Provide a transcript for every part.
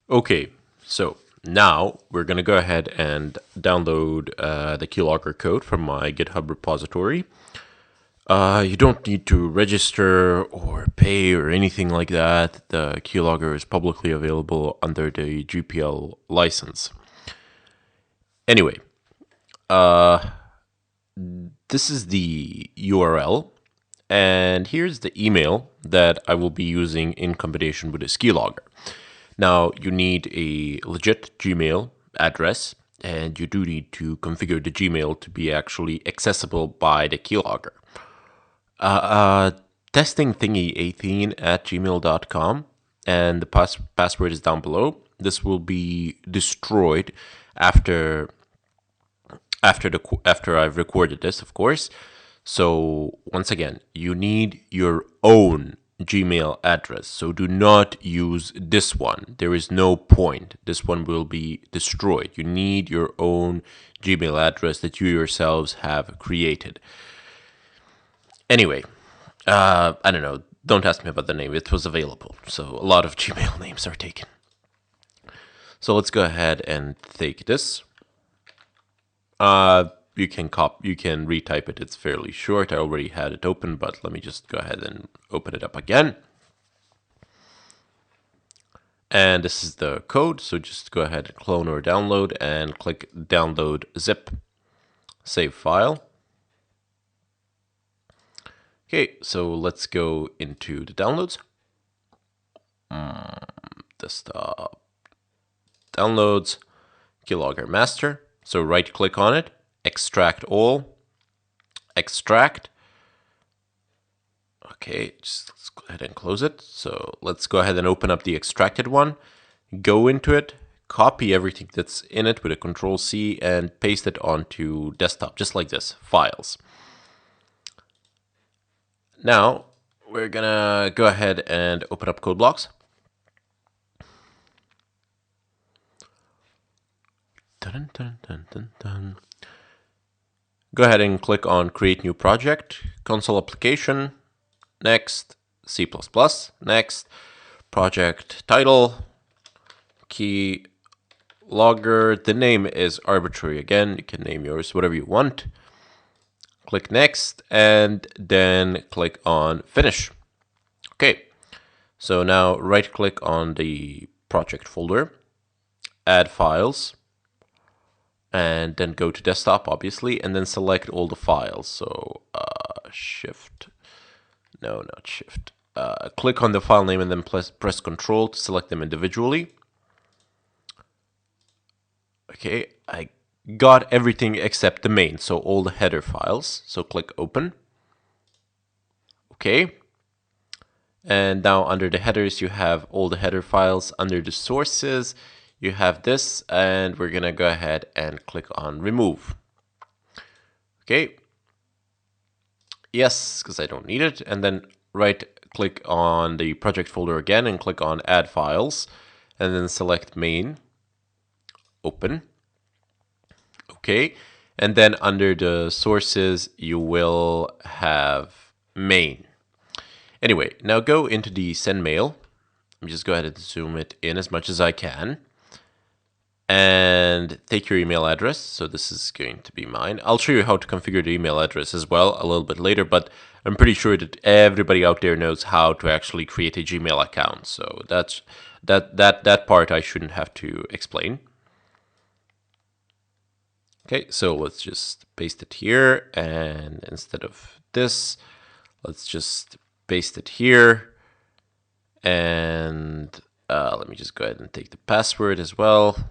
Okay, so now we're going to go ahead and download the Keylogger code from my GitHub repository. You don't need to register or pay or anything like that. The Keylogger is publicly available under the GPL license. Anyway, this is the URL, and here's the email that I will be using in combination with this Keylogger. Now, you need a legit Gmail address, and you do need to configure the Gmail to be actually accessible by the Keylogger. Testing thingy 18 at gmail.com, and the password is down below. This will be destroyed after I've recorded this, of course. So once again, you need your own Gmail address. So do not use this one. There is no point. This one will be destroyed. You need your own Gmail address that you yourselves have created. Anyway, I don't know. Don't ask me about the name. It was available. So a lot of Gmail names are taken. So let's go ahead and take this. You can retype it. It's fairly short. I already had it open, but let me just go ahead and open it up again. And this is the code. So just go ahead and clone or download and click download zip, save file. Okay, so let's go into the downloads. Desktop downloads, Keylogger master. So right click on it, extract all, extract. Okay, just let's go ahead and close it. So let's go ahead and open up the extracted one, go into it, copy everything that's in it with a Control-C and paste it onto desktop, just like this, files. Now, we're gonna go ahead and open up code blocks. Dun, dun, dun, dun, dun. Go ahead and click on Create New Project, Console Application, next, C++, next, Project Title, Keylogger. The name is arbitrary again. You can name yours whatever you want. Click Next, and then click on Finish. Okay, so now right-click on the project folder, Add Files, and then go to desktop, obviously, and then select all the files. So shift, no, not shift. Click on the file name and then press Control to select them individually. Okay, I got everything except the main, so all the header files. So click Open. Okay. And now under the headers, you have all the header files. Under the sources, you have this, and we're gonna go ahead and click on Remove. Okay. Yes, because I don't need it. And then right-click on the project folder again and click on Add Files, and then select Main, Open. Okay. And then under the sources, you will have Main. Anyway, now go into the Send Mail. Let me just go ahead and zoom it in as much as I can. And take your email address. So this is going to be mine. I'll show you how to configure the email address as well a little bit later, but I'm pretty sure that everybody out there knows how to actually create a Gmail account. So that part I shouldn't have to explain. Okay, so let's just paste it here, and instead of this, let's just paste it here, and let me just go ahead and take the password as well,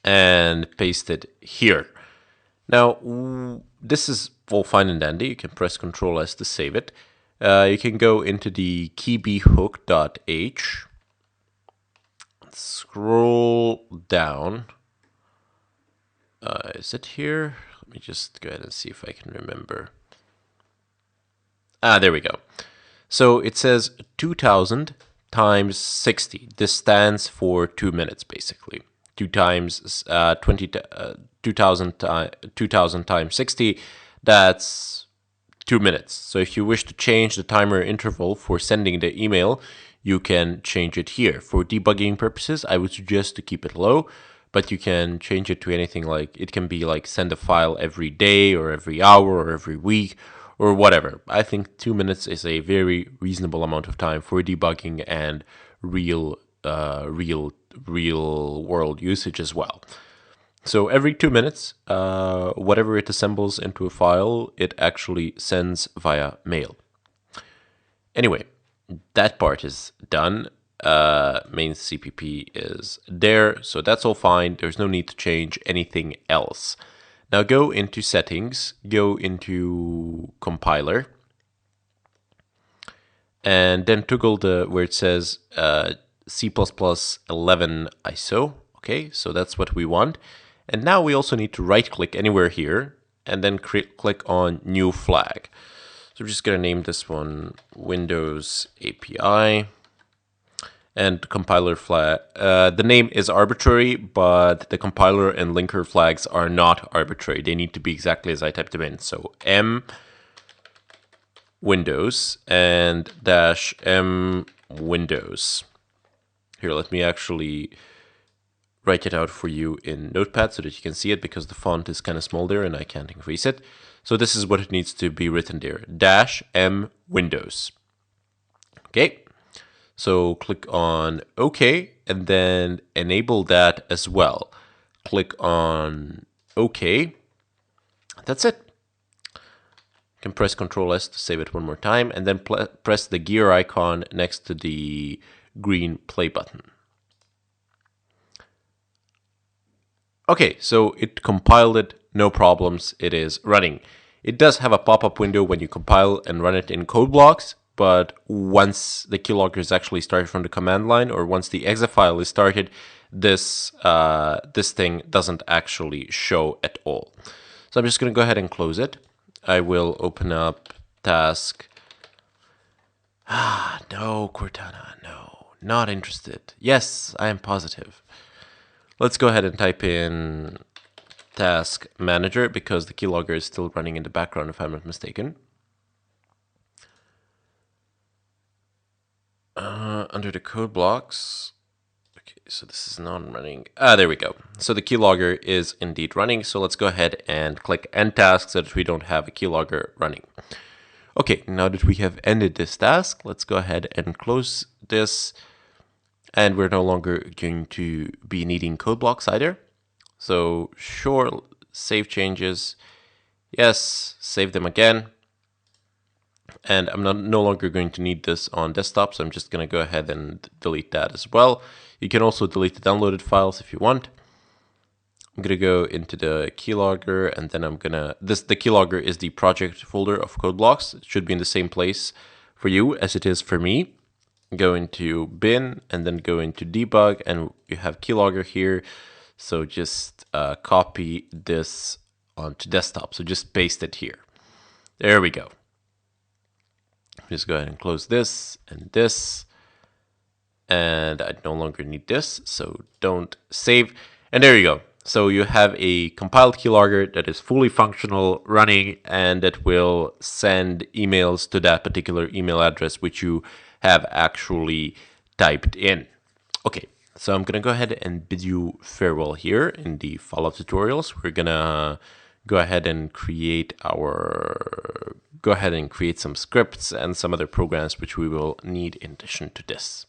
and paste it here. Now, this is all fine and dandy. You can press Ctrl S to save it. You can go into the keybhook.h, scroll down. Is it here? Let me just go ahead and see if I can remember. There we go. So it says 2000 times 60. This stands for 2 minutes, basically. 2 times 2000 times 60, that's 2 minutes. So if you wish to change the timer interval for sending the email, you can change it here. For debugging purposes, I would suggest to keep it low, but you can change it to anything like, it can be like send a file every day or every hour or every week or whatever. I think 2 minutes is a very reasonable amount of time for debugging and real world usage as well. So every 2 minutes, whatever it assembles into a file, it actually sends via mail. Anyway, that part is done. Main CPP is there, so that's all fine. There's no need to change anything else. Now go into settings, go into compiler, and then toggle where it says C++ 11 ISO. Okay, so that's what we want. And now we also need to right-click anywhere here and then click on New Flag. So I'm just going to name this one Windows API. And compiler flag. The name is arbitrary, but the compiler and linker flags are not arbitrary. They need to be exactly as I typed them in. So M Windows and -M Windows. Here, let me actually write it out for you in Notepad so that you can see it, because the font is kind of small there and I can't increase it. So this is what it needs to be written there, -M Windows. Okay, so click on OK and then enable that as well. Click on OK. That's it. You can press Ctrl S to save it one more time and then press the gear icon next to the green play button. Okay, so it compiled it, no problems, it is running. It does have a pop-up window when you compile and run it in code blocks, but once the keylogger is actually started from the command line, or once the exe file is started, this thing doesn't actually show at all. So I'm just going to go ahead and close it. I will open up task. No, Cortana, no, not interested. Yes, I am positive. Let's go ahead and type in task manager, because the keylogger is still running in the background if I'm not mistaken. Under the code blocks. Okay, so this is not running. There we go. So the keylogger is indeed running. So let's go ahead and click end task so that we don't have a keylogger running. Okay, now that we have ended this task, let's go ahead and close this. And we're no longer going to be needing code blocks either. So sure, save changes. Yes, save them again. And I'm no longer going to need this on desktop, so I'm just going to go ahead and delete that as well. You can also delete the downloaded files if you want. I'm going to go into the keylogger, and then I'm going to... the keylogger is the project folder of code blocks. It should be in the same place for you as it is for me. Go into bin and then go into debug, and you have keylogger here. So just copy this onto desktop. So just paste it here. There we go. Just go ahead and close this and this. And I no longer need this, so don't save. And there you go. So you have a compiled keylogger that is fully functional, running, and that will send emails to that particular email address which you have actually typed in. Okay, so I'm gonna go ahead and bid you farewell here. In the follow-up tutorials, we're gonna go ahead and create some scripts and some other programs which we will need in addition to this.